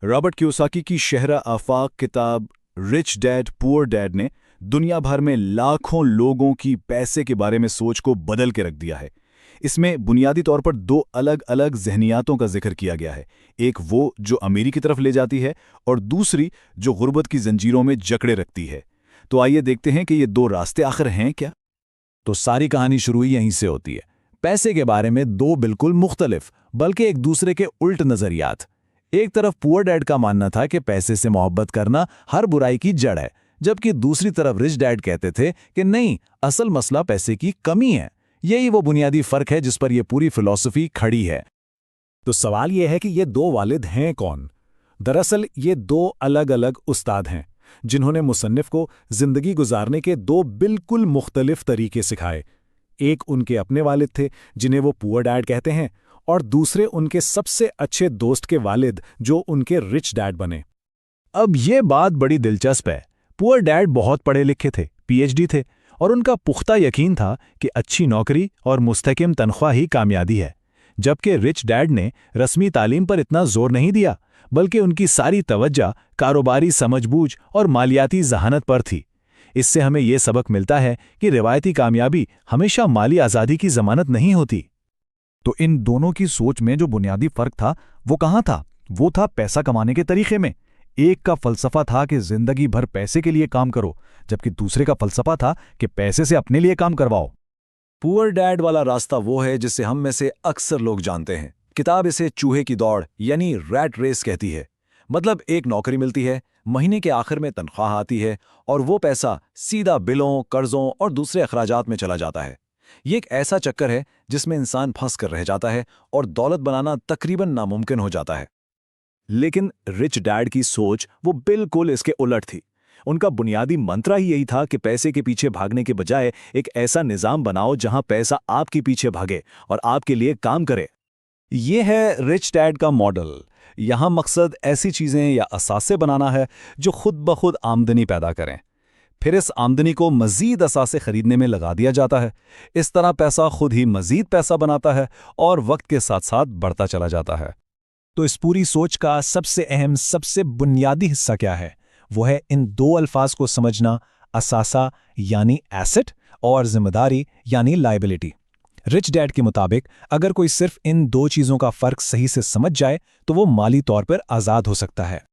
Robert Kiyosaki की शहरा आफाक किताब रिच डैड पुअर डैड ने दुनिया भर में लाखों लोगों की पैसे के बारे में सोच को बदल के रख दिया है। इसमें बुनियादी तौर पर दो अलग अलग ज़हनियातों का जिक्र किया गया है। एक वो जो अमीरी की तरफ ले जाती है और दूसरी जो गुर्बत की जंजीरों में जकड़े रखती है। तो आइए देखते हैं कि ये दो रास्ते आखिर हैं क्या। तो सारी कहानी शुरू ही यहीं से होती है। पैसे के बारे में दो बिल्कुल मुख्तलिफ बल्कि एक दूसरे के उल्ट नजरियात। एक तरफ पुअर डैड का मानना था कि पैसे से मोहब्बत करना हर बुराई की जड़ है, जबकि दूसरी तरफ रिच डैड कहते थे कि नहीं, असल मसला पैसे की कमी है। यही वो बुनियादी फर्क है जिस पर यह पूरी फिलॉसफी खड़ी है। तो सवाल यह है कि ये दो वालिद हैं कौन? दरअसल ये दो अलग अलग उस्ताद हैं जिन्होंने मुसन्निफ को जिंदगी गुजारने के दो बिल्कुल मुख्तलिफ तरीके सिखाए। एक उनके अपने वालिद थे जिन्हें वो पुअर डैड कहते हैं, और दूसरे उनके सबसे अच्छे दोस्त के वालिद जो उनके रिच डैड बने। अब ये बात बड़ी दिलचस्प है। पुअर डैड बहुत पढ़े लिखे थे, पीएचडी थे, और उनका पुख्ता यकीन था कि अच्छी नौकरी और मुस्तकिम तनख्वाह ही कामयाबी है। जबकि रिच डैड ने रस्मी तालीम पर इतना जोर नहीं दिया, बल्कि उनकी सारी तवज्जो कारोबारी समझबूझ और मालियाती जहानत पर थी। इससे हमें यह सबक मिलता है कि रिवायती कामयाबी हमेशा माली आज़ादी की जमानत नहीं होती। तो इन दोनों की सोच में जो बुनियादी फर्क था वो कहाँ था? वो था पैसा कमाने के तरीके में। एक का फलसफा था कि जिंदगी भर पैसे के लिए काम करो, जबकि दूसरे का फलसफा था कि पैसे से अपने लिए काम करवाओ। पुअर डैड वाला रास्ता वो है जिसे हम में से अक्सर लोग जानते हैं। किताब इसे चूहे की दौड़ यानी रैट रेस कहती है। मतलब एक नौकरी मिलती है, महीने के आखिर में तनख्वाह आती है और वो पैसा सीधा बिलों, कर्जों और दूसरे अखराजात में चला जाता है। ये एक ऐसा चक्कर है जिसमें इंसान फंस कर रह जाता है और दौलत बनाना तकरीबन नामुमकिन हो जाता है। लेकिन रिच डैड की सोच वो बिल्कुल इसके उलट थी। उनका बुनियादी मंत्र ही यही था कि पैसे के पीछे भागने के बजाय एक ऐसा निजाम बनाओ जहां पैसा आपके पीछे भागे और आपके लिए काम करे। ये है रिच डैड का मॉडल। यहां मकसद ऐसी चीजें या असासे बनाना है जो खुद ब खुद आमदनी पैदा करें। फिर इस आमदनी को मजीद असासे खरीदने में लगा दिया जाता है। इस तरह पैसा खुद ही मजीद पैसा बनाता है और वक्त के साथ साथ बढ़ता चला जाता है। तो इस पूरी सोच का सबसे अहम, सबसे बुनियादी हिस्सा क्या है? वो है इन दो अल्फाज को समझना, असासा यानी एसेट और जिम्मेदारी यानी लायबिलिटी। रिच डैड के मुताबिक अगर कोई सिर्फ इन दो चीज़ों का फ़र्क सही से समझ जाए तो वो माली तौर पर आज़ाद हो सकता है।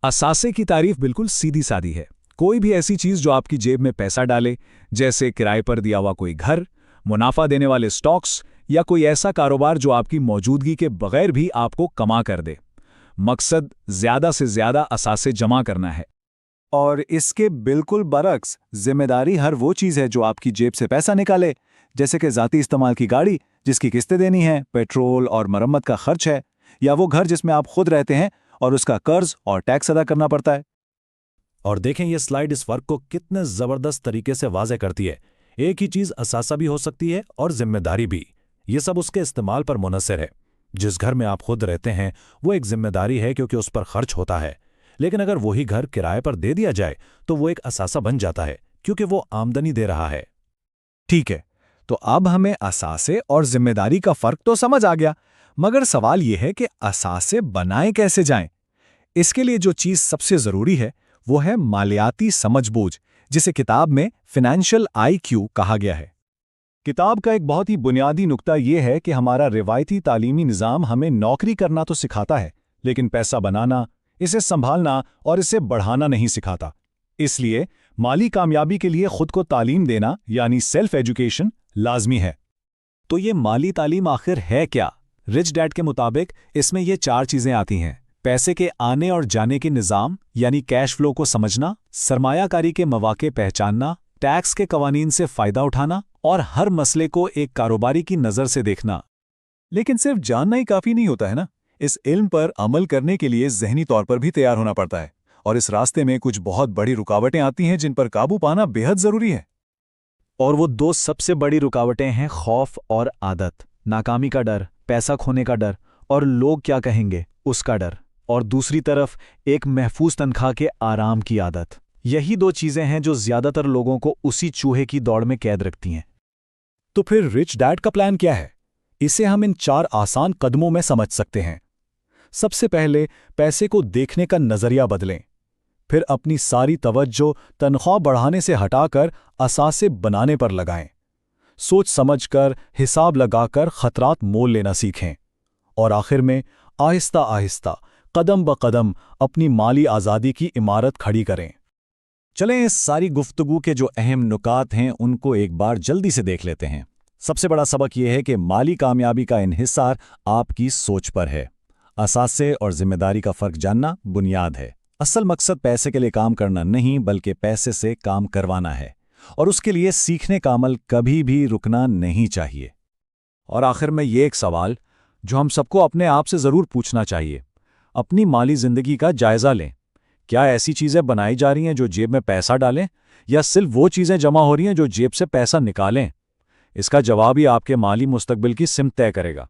असासे की तारीफ बिल्कुल सीधी सादी है। कोई भी ऐसी चीज़ जो आपकी जेब में पैसा डाले, जैसे किराए पर दिया हुआ कोई घर, मुनाफा देने वाले स्टॉक्स या कोई ऐसा कारोबार जो आपकी मौजूदगी के बगैर भी आपको कमा कर दे। मकसद ज़्यादा से ज़्यादा असासे जमा करना है। और इसके बिल्कुल बरक्स जिम्मेदारी हर वो चीज़ है जो आपकी जेब से पैसा निकाले, जैसे कि ज़ाती इस्तेमाल की गाड़ी जिसकी किस्तें देनी है, पेट्रोल और मरम्मत का खर्च है, या वो घर जिसमें आप खुद रहते हैं और उसका कर्ज और टैक्स अदा करना पड़ता है। और देखें ये स्लाइड इस फर्क को कितने ज़बरदस्त तरीके से वाज़े करती है। एक ही चीज़ असासा भी हो सकती है और जिम्मेदारी भी। ये सब उसके इस्तेमाल पर मुनहसर है। जिस घर में आप खुद रहते हैं वो एक जिम्मेदारी है क्योंकि उस पर खर्च होता है, लेकिन अगर वही घर किराए पर दे दिया जाए तो वो एक असासा बन जाता है क्योंकि वो आमदनी दे रहा है। ठीक है, तो अब हमें असासे और जिम्मेदारी का फर्क तो समझ आ गया, मगर सवाल यह है कि असासे बनाए कैसे जाएं? इसके लिए जो चीज़ सबसे ज़रूरी है वो है मालियाती समझबूझ, जिसे किताब में फाइनेंशियल IQ कहा गया है। किताब का एक बहुत ही बुनियादी नुक्ता यह है कि हमारा रिवायती तालीमी निज़ाम हमें नौकरी करना तो सिखाता है, लेकिन पैसा बनाना, इसे संभालना और इसे बढ़ाना नहीं सिखाता। इसलिए माली कामयाबी के लिए खुद को तालीम देना यानी सेल्फ एजुकेशन लाजमी है। तो ये माली तालीम आखिर है क्या? रिच डैड के मुताबिक इसमें ये 4 चीज़ें आती हैं। पैसे के आने और जाने के निज़ाम यानी कैश फ्लो को समझना, सरमायाकारी के मौके पहचानना, टैक्स के कवानीन से फ़ायदा उठाना और हर मसले को एक कारोबारी की नज़र से देखना। लेकिन सिर्फ जानना ही काफ़ी नहीं होता है ना। इस इल्म पर अमल करने के लिए ज़हनी तौर पर भी तैयार होना पड़ता है, और इस रास्ते में कुछ बहुत बड़ी रुकावटें आती हैं जिन पर काबू पाना बेहद ज़रूरी है। और वो दो सबसे बड़ी रुकावटें हैं खौफ और आदत। नाकामी का डर, पैसा खोने का डर और लोग क्या कहेंगे उसका डर, और दूसरी तरफ एक महफूज तनख्वाह के आराम की आदत। यही दो चीज़ें हैं जो ज़्यादातर लोगों को उसी चूहे की दौड़ में कैद रखती हैं। तो फिर रिच डैड का प्लान क्या है? इसे हम इन 4 आसान कदमों में समझ सकते हैं। सबसे पहले पैसे को देखने का नज़रिया बदलें। फिर अपनी सारी तवज्जो तनख्वाह बढ़ाने से हटाकर असासे बनाने पर लगाएं। सोच समझकर, हिसाब लगाकर खतरात मोल लेना सीखें। और आखिर में आहिस्ता आहिस्ता, कदम ब कदम अपनी माली आज़ादी की इमारत खड़ी करें। चलें इस सारी गुफ्तगू के जो अहम नुकात हैं उनको एक बार जल्दी से देख लेते हैं। सबसे बड़ा सबक यह है कि माली कामयाबी का इन्हिसार आपकी सोच पर है। असासे और जिम्मेदारी का फ़र्क जानना बुनियाद है। असल मकसद पैसे के लिए काम करना नहीं, बल्कि पैसे से काम करवाना है, और उसके लिए सीखने का अमल कभी भी रुकना नहीं चाहिए। और आखिर में ये एक सवाल जो हम सबको अपने आप से ज़रूर पूछना चाहिए, अपनी माली ज़िंदगी का जायज़ा लें। क्या ऐसी चीज़ें बनाई जा रही हैं जो जेब में पैसा डालें, या सिर्फ वो चीज़ें जमा हो रही हैं जो जेब से पैसा निकालें? इसका जवाब ही आपके माली मुस्तकबिल की सिमत तय करेगा।